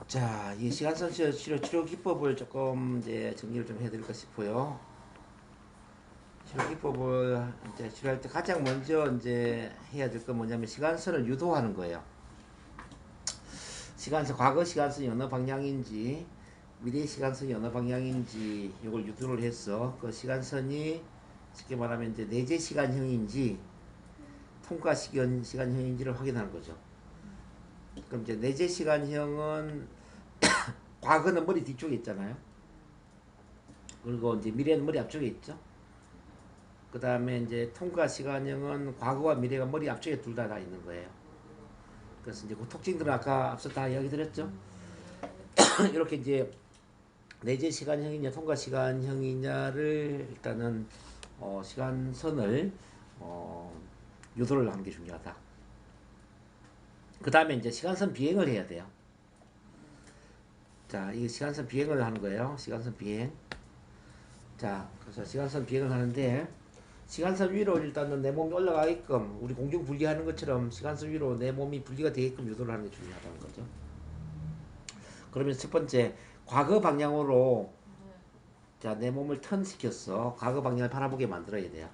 자, 이 시간선 치료 기법을 조금 이제 정리를 좀 해드릴까 싶어요. 치료 기법을 이제 치료할 때 가장 먼저 이제 해야 될 건 뭐냐면 시간선을 유도하는 거예요. 시간선, 과거 시간선이 어느 방향인지, 미래 시간선이 어느 방향인지, 이걸 유도를 해서 그 시간선이 쉽게 말하면 이제 내재 시간형인지, 통과 시간형인지를 확인하는 거죠. 그럼 이제 내재 시간형은 과거는 머리 뒤쪽에 있잖아요. 그리고 이제 미래는 머리 앞쪽에 있죠. 그 다음에 이제 통과 시간형은 과거와 미래가 머리 앞쪽에 둘 다 있는 거예요. 그래서 이제 그 특징들은 아까 앞서 다 이야기 드렸죠. 이렇게 이제 내재 시간형이냐 통과 시간형이냐를 일단은 시간선을 유도를 하는 게 중요하다. 그 다음에 이제 시간선 비행을 해야 돼요. 자, 이 시간선 비행을 하는 거예요. 시간선 비행. 자, 그래서 시간선 비행을 하는데 시간선 위로 일단은 내 몸이 올라가게끔 우리 공중 분리하는 것처럼 시간선 위로 내 몸이 분리가 되게끔 유도를 하는 게 중요하다는 거죠. 그러면 첫 번째 과거 방향으로 자, 내 몸을 턴시켰어. 과거 방향을 바라보게 만들어야 돼요.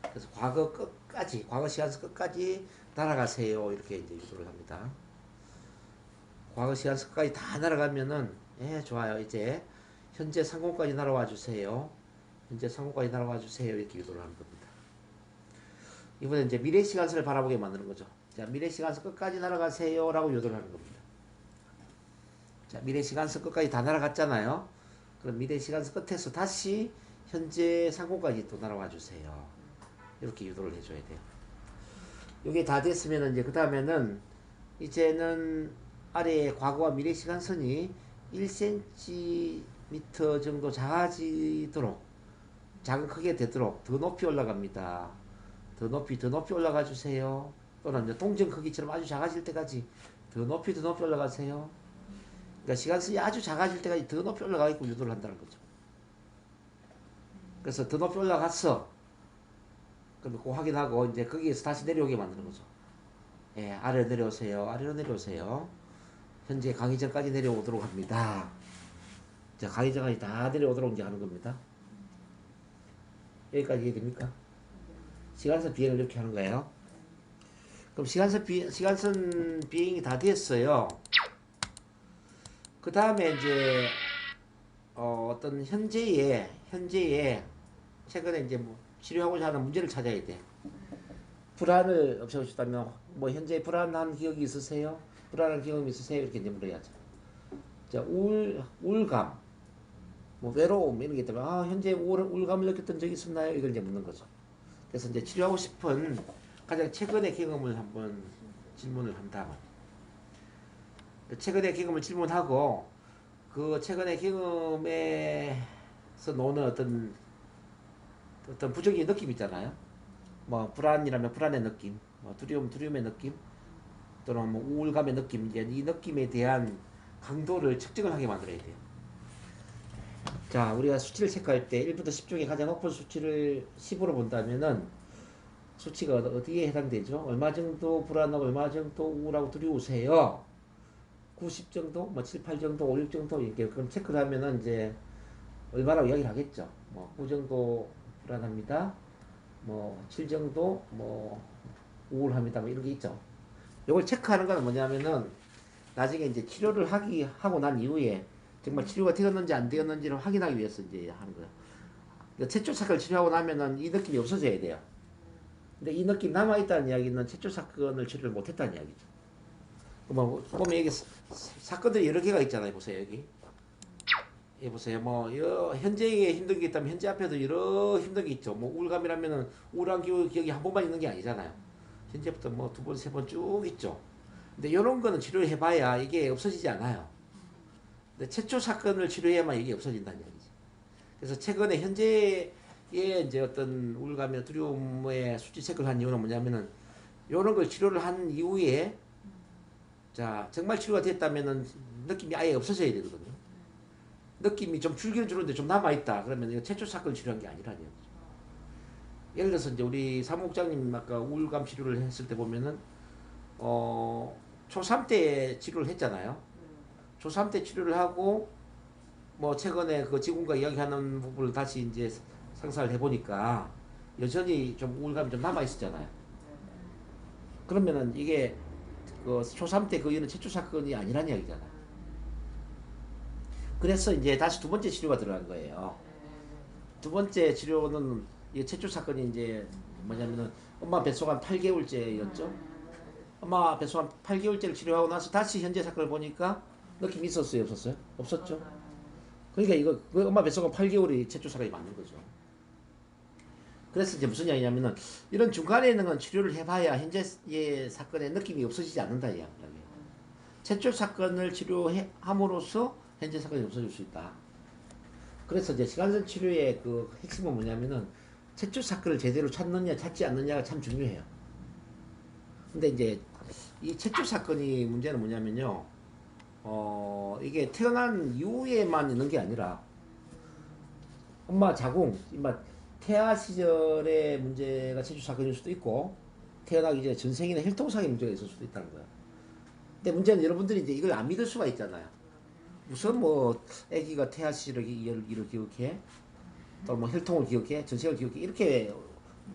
그래서 과거 끝까지 과거 시간선 끝까지 날아가세요. 이렇게 이제 유도를 합니다. 과거 시간선 끝까지 다 날아가면은 좋아요. 이제 현재 상공까지 날아와 주세요. 현재 상공까지 날아와 주세요. 이렇게 유도를 하는 겁니다. 이번에 이제 미래 시간선을 바라보게 만드는 거죠. 자, 미래 시간선 끝까지 날아가세요. 라고 유도를 하는 겁니다. 자, 미래 시간선 끝까지 다 날아갔잖아요. 그럼 미래 시간선 끝에서 다시 현재 상공까지 또 날아와 주세요. 이렇게 유도를 해줘야 돼요. 이게 다 됐으면 이제 그 다음에는 이제는 아래에 과거와 미래 시간선이 1cm 정도 작아지도록 작은 크게 되도록 더 높이 올라갑니다. 더 높이 올라가 주세요. 또는 이제 동전 크기처럼 아주 작아질 때까지 더 높이 올라가세요. 그러니까 시간선이 아주 작아질 때까지 더 높이 올라가게끔 유도를 한다는 거죠. 그래서 더 높이 올라갔어. 그럼 그거 확인하고 이제 거기에서 다시 내려오게 만드는 거죠. 예, 아래로 내려오세요. 아래로 내려오세요. 현재 가기 전까지 내려오도록 합니다. 자, 가기 전까지 다 내려오도록 이제 하는 겁니다. 여기까지 이해됩니까? 시간선 비행을 이렇게 하는 거예요. 그럼 시간선 비행이 다 됐어요. 그 다음에 이제 어떤 현재의 최근에 이제 뭐 치료하고자 하는 문제를 찾아야 돼. 불안을 없애고 싶다면 뭐 현재 불안한 기억이 있으세요? 불안한 경험이 있으세요? 이렇게 이제 물어야죠. 자, 우울감, 뭐 외로움 이런 게 있다면 현재 우울감을 느꼈던 적이 있었나요? 이걸 이제 묻는 거죠. 그래서 이제 치료하고 싶은 가장 최근의 경험을 한번 질문을 한다. 최근의 경험을 질문하고 그 최근의 경험에서 노는 어떤 부정적인 느낌 있잖아요. 뭐 불안이라면 불안의 느낌, 뭐 두려움의 느낌, 또는 뭐 우울감의 느낌, 이제 이 느낌에 대한 강도를 측정을 하게 만들어야 돼요. 자, 우리가 수치를 체크할 때 1부터 10 중에 가장 높은 수치를 10으로 본다면은 수치가 어디에 해당되죠? 얼마 정도 불안하고 얼마 정도 우울하고 두려우세요? 90 정도, 뭐 7, 8 정도, 5, 6 정도 이렇게 그럼 체크를 하면은 이제 얼마라고 이야기를 하겠죠. 뭐 9 정도 불안합니다. 뭐 7 정도 뭐 우울합니다. 뭐 이런 게 있죠. 이걸 체크하는 건 뭐냐면은 나중에 이제 치료를 하고 난 이후에 정말 치료가 되었는지 안 되었는지를 확인하기 위해서 이제 하는 거예요. 그러니까 최초 사건을 치료하고 나면은 이 느낌이 없어져야 돼요. 근데 이 느낌 남아있다는 이야기는 최초 사건을 치료를 못했다는 이야기죠. 뭐, 보면 여기 사건들이 여러 개가 있잖아요. 보세요, 여기. 예, 보세요. 뭐, 현재에 힘든 게 있다면 현재 앞에도 여러 힘든 게 있죠. 뭐, 우울감이라면은 우울한 기억이 한 번만 있는 게 아니잖아요. 현재부터 뭐 두 번, 세 번 쭉 있죠. 근데 이런 거는 치료를 해봐야 이게 없어지지 않아요. 근데 최초 사건을 치료해야만 이게 없어진다는 이야기지. 그래서 최근에 현재의 이제 어떤 우울감이나 두려움의 수치 체크를 한 이유는 뭐냐면은 이런 걸 치료를 한 이후에 자, 정말 치료가 됐다면은 느낌이 아예 없어져야 되거든요. 느낌이 좀 줄기는 주는데 좀 남아있다. 그러면 이거 최초 사건을 치료한 게 아니라는 얘기죠. 예를 들어서 이제 우리 사무국장님 아까 우울감 치료를 했을 때 보면은, 초3 때 치료를 했잖아요. 초3 때 치료를 하고 뭐 최근에 그 직원과 이야기하는 부분을 다시 이제 상상을 해보니까 여전히 좀 우울감이 좀 남아 있었잖아요. 그러면은 이게 그 초3 때 그 이유는 최초 사건이 아니란 이야기잖아요. 그래서 이제 다시 두 번째 치료가 들어간 거예요. 두 번째 치료는 이 최초 사건이 이제 뭐냐면은 엄마 뱃속 한 8개월째였죠. 엄마 뱃속 한 8개월째를 치료하고 나서 다시 현재 사건을 보니까 느낌이 있었어요, 없었어요? 없었죠. 그러니까 이거 그 엄마 뱃속 한 8개월이 최초 사건이 맞는 거죠. 그래서 이제 무슨 이야기냐면은 이런 중간에 있는 건 치료를 해봐야 현재의 사건의 느낌이 없어지지 않는다 이 이야기예요. 최초 사건을 치료함으로써 현재 사건이 없어질 수 있다. 그래서 이제 시간선 치료의 그 핵심은 뭐냐면은 최초 사건을 제대로 찾느냐 찾지 않느냐가 참 중요해요. 근데 이제 이 최초 사건이 문제는 뭐냐면요. 이게 태어난 이후에만 있는 게 아니라 엄마 자궁, 태아 시절의 문제가 최초 사건일 수도 있고 태어나기 전에 전생이나 혈통상의 문제가 있을 수도 있다는 거야. 근데 문제는 여러분들이 이제 이걸 안 믿을 수가 있잖아요. 우선 뭐 아기가 태아 시절을 기억해, 또 뭐 혈통을 기억해, 전생을 기억해 이렇게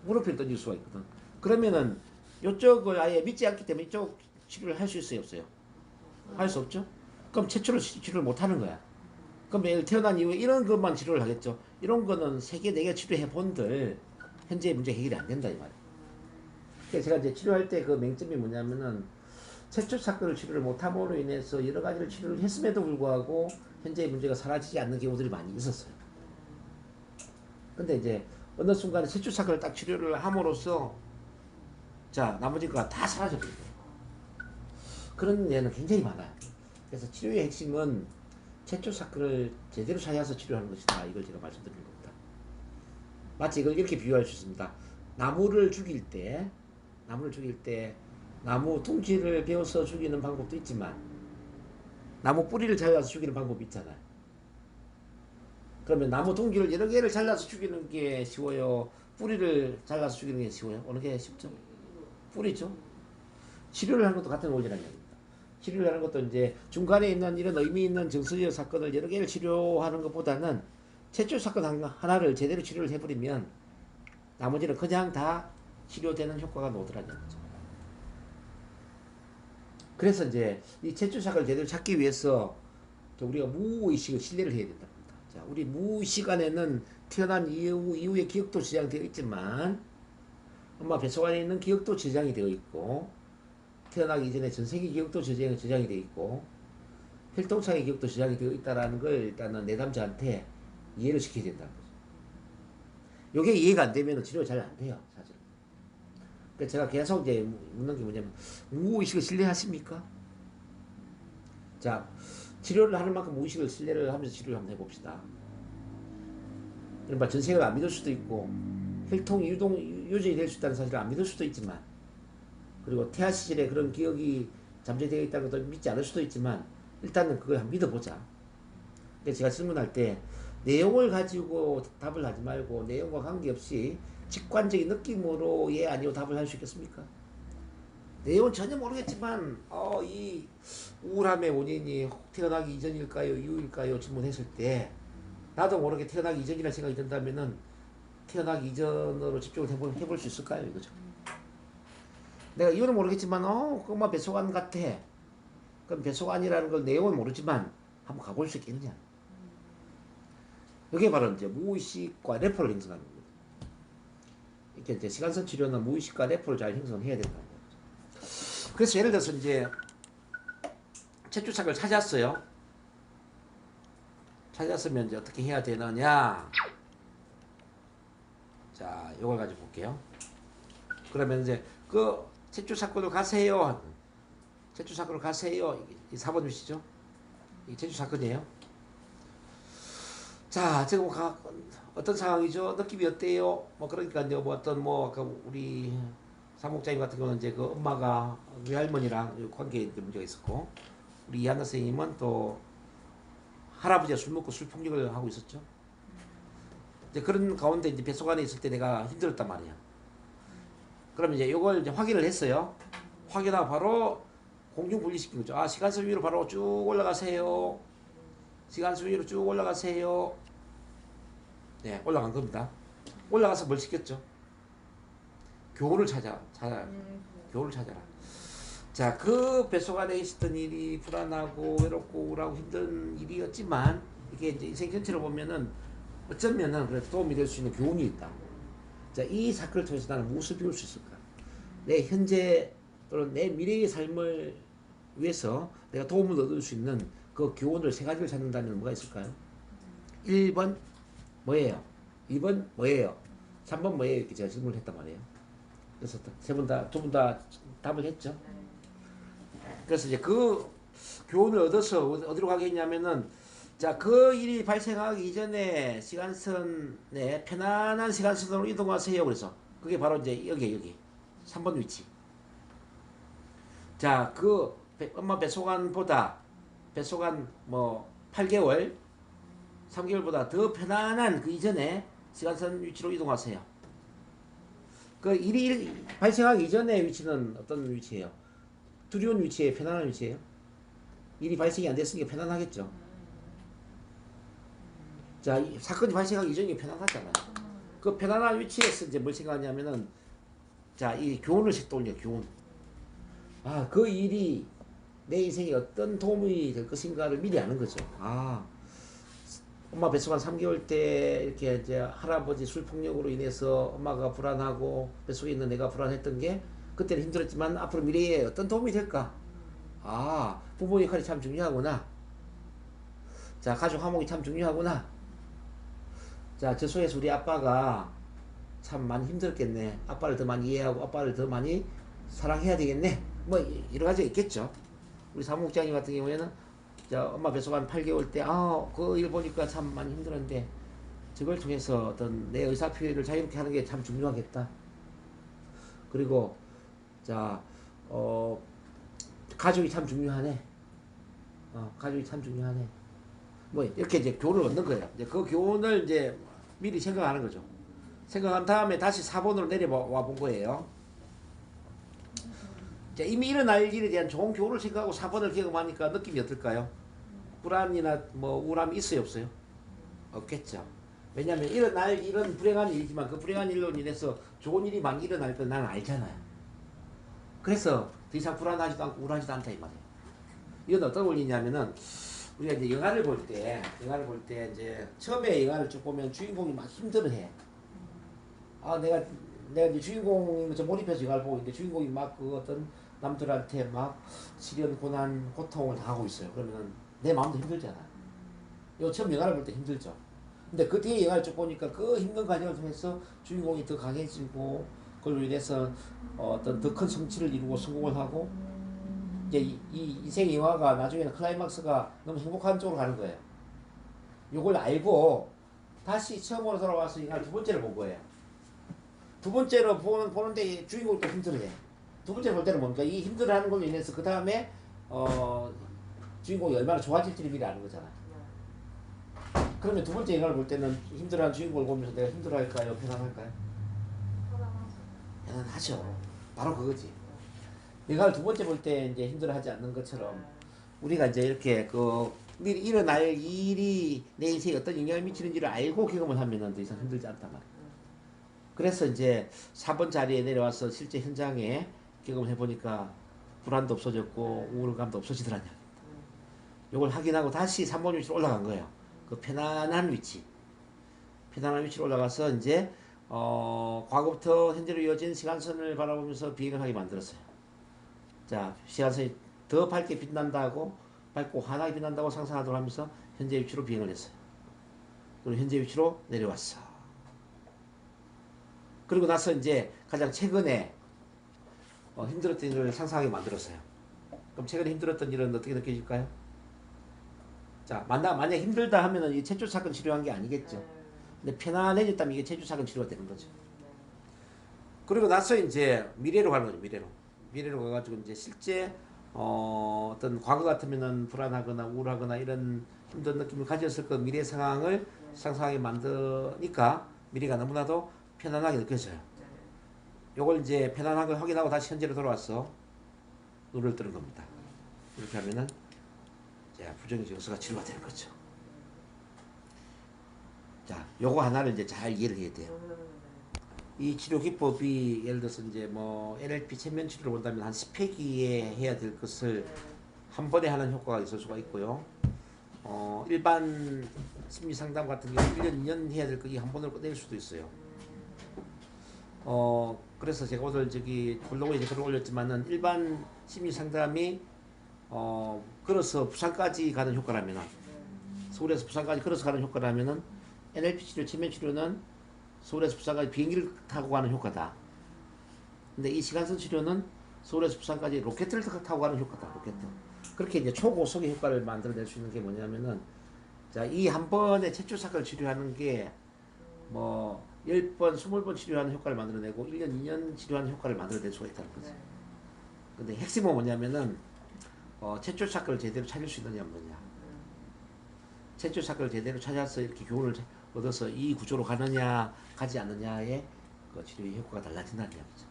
물음표를 던질 수가 있거든. 그러면은 이쪽을 아예 믿지 않기 때문에 이쪽 치료를 할 수 있어요, 없어요? 할 수 없죠. 그럼 최초로 치료를 못 하는 거야. 그럼 매일 태어난 이후에 이런 것만 치료를 하겠죠. 이런 거는 3개, 4개 치료해 본들 현재 문제 해결이 안 된다 이 말이에요. 그래서 제가 이제 치료할 때 그 맹점이 뭐냐면은 최초 사건을 치료를 못함으로 인해서 여러 가지를 치료를 했음에도 불구하고 현재의 문제가 사라지지 않는 경우들이 많이 있었어요. 근데 이제 어느 순간에 최초 사건을 딱 치료를 함으로써 자 나머지 거가 다 사라져버린 거예요. 그런 예는 굉장히 많아요. 그래서 치료의 핵심은 최초 사건을 제대로 찾아서 치료하는 것이다. 이걸 제가 말씀드리는 겁니다. 마치 이걸 이렇게 비유할 수 있습니다. 나무를 죽일 때 나무 둥지를 베어서 죽이는 방법도 있지만 나무 뿌리를 잘라서 죽이는 방법이 있잖아요. 그러면 나무 둥지를 여러 개를 잘라서 죽이는 게 쉬워요? 뿌리를 잘라서 죽이는 게 쉬워요? 어느 게 쉽죠? 뿌리죠. 치료를 하는 것도 같은 원리라는 얘기입니다. 치료를 하는 것도 이제 중간에 있는 이런 의미 있는 정서적 사건을 여러 개를 치료하는 것보다는 최초 사건 하나를 제대로 치료를 해버리면 나머지는 그냥 다 치료되는 효과가 나오더라는 거죠. 그래서 이제 이 최초 사건을 제대로 찾기 위해서 우리가 무의식을 신뢰를 해야 된답니다. 자, 우리 무의식 안에는 태어난 이후의 기억도 저장되어 있지만 엄마 뱃속 안에 있는 기억도 저장이 되어 있고 태어나기 전에 전생의 기억도 저장이 되어 있고 혈통상의 기억도 저장이 되어 있다는 걸 일단은 내담자한테 이해를 시켜야 된다는 거죠. 이게 이해가 안 되면 치료가 잘 안 돼요, 사실. 그러니까 제가 계속 이제 묻는 게 뭐냐면 무의식을 신뢰하십니까? 자, 치료를 하는 만큼 무의식을 신뢰를 하면서 치료를 한번 해봅시다. 그러니까 전생을 안 믿을 수도 있고 혈통 유전이 될 수 있다는 사실을 안 믿을 수도 있지만 그리고 태아 시절에 그런 기억이 잠재되어 있다는 것도 믿지 않을 수도 있지만 일단은 그걸 한번 믿어보자. 그래서 제가 질문할 때 내용을 가지고 답을 하지 말고 내용과 관계없이 직관적인 느낌으로 예 아니요 답을 할 수 있겠습니까? 내용은 전혀 모르겠지만 이 우울함의 원인이 태어나기 이전일까요 이후일까요 질문했을 때 나도 모르게 태어나기 이전이라는 생각이 든다면은 태어나기 이전으로 집중을 해볼 수 있을까요 이거죠. 내가 이유는 모르겠지만 엄마 뱃속안 같아. 그럼 뱃속안이라는 걸 내용은 모르지만 한번 가볼 수 있겠느냐. 이게 바로 이제 무의식과 래퍼를 형성하는 겁니다. 이렇게 이제 시간선 치료는 무의식과 래퍼를 잘 형성해야 된다는 거죠. 그래서 예를 들어서 이제 채주착을 찾았어요. 찾았으면 이제 어떻게 해야 되느냐. 자, 이걸 가지고 볼게요. 그러면 이제 그 채주사건으로 가세요. 채주사건으로 가세요. 이 4번 주시죠. 이 채주사건이에요. 자, 지금 어떤 상황이죠? 느낌이 어때요? 뭐 그러니까 이제 뭐 어떤 그 우리 사목자님 같은 경우는 이제 그 엄마가 외할머니랑 관계에 문제가 있었고 우리 이한나 선생님은 또 할아버지가 술 먹고 술 폭력을 하고 있었죠. 이제 그런 가운데 이제 뱃속 안에 있을 때 내가 힘들었단 말이야. 그러면 이제 이걸 이제 확인을 했어요. 확인하고 바로 공중 분리시킨 거죠. 아, 시간선 위로 바로 쭉 올라가세요. 시간선 위로 쭉 올라가세요. 네, 올라간 겁니다. 올라가서 뭘 시켰죠? 교훈을 교훈을 찾아라. 자, 그 뱃속 안에 있었던 일이 불안하고 외롭고 우울하고 힘든 일이었지만 이게 이제 인생 전체로 보면은 어쩌면은 그래도 도움이 될 수 있는 교훈이 있다. 자, 이 사건을 통해서 나는 무엇을 배울 수 있을까? 내 현재 또는 내 미래의 삶을 위해서 내가 도움을 얻을 수 있는 그 교훈을 세 가지를 찾는다면 뭐가 있을까요? 1번 뭐예요? 2번 뭐예요? 3번 뭐예요? 이렇게 제가 질문을 했단 말이에요. 그래서 두 분 다 답을 했죠. 그래서 이제 그 교훈을 얻어서 어디로 가겠냐면은 자, 그 일이 발생하기 이전에 시간선에 편안한 시간선으로 이동하세요. 그래서 그게 바로 이제 여기 3번 위치. 자, 그 엄마 뱃속안보다 뱃속안 뭐 8개월 3개월보다 더 편안한 그 이전에 시간선 위치로 이동하세요. 그 일이 발생하기 이전의 위치는 어떤 위치예요? 두려운 위치예요? 편안한 위치예요? 일이 발생이 안 됐으니까 편안하겠죠. 자, 이 사건이 발생하기 이전이 편안하잖아요. 그 편안한 위치에서 이제 뭘 생각하냐면은 자, 이 교훈을 떠올려, 교훈. 아, 그 일이 내 인생에 어떤 도움이 될 것인가를 미리 아는 거죠. 아, 엄마 뱃속한 3개월 때 이렇게 이제 할아버지 술폭력으로 인해서 엄마가 불안하고 뱃속에 있는 내가 불안했던 게 그때는 힘들었지만 앞으로 미래에 어떤 도움이 될까? 아, 부모 역할이 참 중요하구나. 자, 가족 화목이 참 중요하구나. 자, 저 속에서 우리 아빠가 참 많이 힘들었겠네. 아빠를 더 많이 이해하고 아빠를 더 많이 사랑해야 되겠네. 뭐 여러 가지가 있겠죠. 우리 사무국장님 같은 경우에는 자, 엄마 뱃속 한 8개월 때 그 일 보니까 참 많이 힘들었는데 저걸 통해서 어떤 내 의사 표현을 자유롭게 하는 게 참 중요하겠다. 그리고 자, 가족이 참 중요하네. 가족이 참 중요하네. 뭐 이렇게 이제 교훈을 얻는 거예요. 이제 그 교훈을 이제 미리 생각하는 거죠. 생각한 다음에 다시 4번으로 내려와 본 거예요. 자, 이미 일어날 일에 대한 좋은 교훈을 생각하고 4번을 경험하니까 느낌이 어떨까요? 불안이나 뭐 우울함이 있어요, 없어요? 없겠죠. 왜냐하면 일어날 일은 불행한 일이지만 그 불행한 일로 인해서 좋은 일이 많이 일어날 건 나는 알잖아요. 그래서 더 이상 불안하지도 않고 우울하지도 않다 이 말이에요. 이건 어떤 원리냐면은 우리가 이제 영화를 볼 때 이제 처음에 영화를 쭉 보면 주인공이 막 힘들어해. 아, 내가 이제 주인공이 몰입해서 영화를 보고 있는데 주인공이 막 그 어떤 남들한테 막 시련, 고난, 고통을 당하고 있어요. 그러면은 내 마음도 힘들잖아. 요 처음 영화를 볼 때 힘들죠. 근데 그 뒤에 영화를 쭉 보니까 그 힘든 과정을 통해서 주인공이 더 강해지고 그걸로 인해서 어떤 더 큰 성취를 이루고 성공을 하고 이제 이 인생 영화가 나중에는 클라이막스가 너무 행복한 쪽으로 가는 거예요. 요걸 알고 다시 처음으로 돌아와서 영화를 두 번째를 본 거예요. 두 번째로 보는데 주인공이 또 힘들어해. 두 번째 볼 때는 뭡니까? 이 힘들어하는 걸로 인해서 그 다음에 주인공이 얼마나 좋아질지를 미리 아는 거잖아. 그러면 두 번째 영화를 볼 때는 힘들어하는 주인공을 보면서 내가 힘들어할까요? 편안할까요? 편안하죠. 바로 그거지. 영화를 두 번째 볼 때 이제 힘들어하지 않는 것처럼 우리가 이제 이렇게 그 미리 일어날 일이 내 인생에 어떤 영향을 미치는지를 알고 경험을 하면은 더 이상 힘들지 않단 말이야. 그래서 이제 4번 자리에 내려와서 실제 현장에 경험을 해보니까 불안도 없어졌고 우울감도 없어지더라는 이야기입니다. 이걸 확인하고 다시 3번 위치로 올라간 거예요. 그 편안한 위치. 편안한 위치로 올라가서 이제 과거부터 현재로 이어진 시간선을 바라보면서 비행을 하게 만들었어요. 자, 시간선이 더 밝게 빛난다고 밝고 환하게 빛난다고 상상하도록 하면서 현재 위치로 비행을 했어요. 그리고 현재 위치로 내려왔어. 그리고 나서 이제 가장 최근에 힘들었던 일을 상상하게 만들었어요. 그럼 최근에 힘들었던 일은 어떻게 느껴질까요? 자, 만약 힘들다 하면은 이 체중 사건 치료한 게 아니겠죠. 근데 편안해졌다면 이게 체중 사건 치료가 되는 거죠. 그리고 나서 이제 미래로 가는 거죠. 미래로 가가지고 이제 실제 어떤 과거 같으면은 불안하거나 우울하거나 이런 힘든 느낌을 가졌을 그 미래 상황을 상상하게 만드니까 미래가 너무나도 편안하게 느껴져요. 요걸 이제 편안한 걸 확인하고 다시 현재로 돌아와서 눈을 뜨는 겁니다. 이렇게 하면은 자, 부정적 요소가 치료가 되는 거죠. 자, 요거 하나를 이제 잘 이해를 해야 돼요. 이 치료 기법이 예를 들어서 이제 뭐 NLP 체면 치료를 본다면 한 10회기에 해야 될 것을 한 번에 하는 효과가 있을 수가 있고요. 일반 심리 상담 같은 경우 1년, 2년 해야 될 거기 한 번으로 끝낼 수도 있어요. 그래서 제가 오늘 저기 블로그에 글을 올렸지만은 일반 심리 상담이 걸어서 부산까지 가는 효과라면은 서울에서 부산까지 걸어서 가는 효과라면은 NLP 치료, 체면 치료는 서울에서 부산까지 비행기를 타고 가는 효과다. 근데 이 시간선 치료는 서울에서 부산까지 로켓을 타고 가는 효과다. 로켓. 그렇게 이제 초고속의 효과를 만들어낼 수 있는 게 뭐냐면은 자, 이 한 번에 체초사를 치료하는 게 뭐 10번, 20번 치료하는 효과를 만들어내고 1년, 2년 치료하는 효과를 만들어낼 수가 있다는 거지. 근데 핵심은 뭐냐면은 체초사를 제대로 찾을 수 있느냐 없느냐. 체초사를 제대로 찾아서 이렇게 교훈을 얻어서 이 구조로 가느냐 가지 않느냐의 그 치료의 효과가 달라진다는 이야기죠.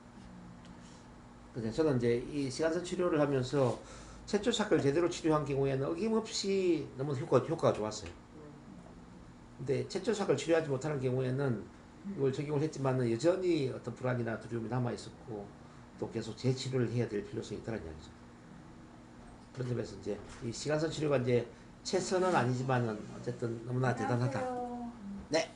그래서 저는 이제 이 시간선 치료를 하면서 체초사를 제대로 치료한 경우에는 어김없이 너무 효과가 좋았어요. 근데 체초사를 치료하지 못하는 경우에는 이걸 적용을 했지만은 여전히 어떤 불안이나 두려움이 남아 있었고 또 계속 재치료를 해야 될 필요성이 있다는 이야기죠. 그런 점에서 이제 이 시간선 치료가 이제 최선은 아니지만은 어쨌든 너무나 대단하다. 네.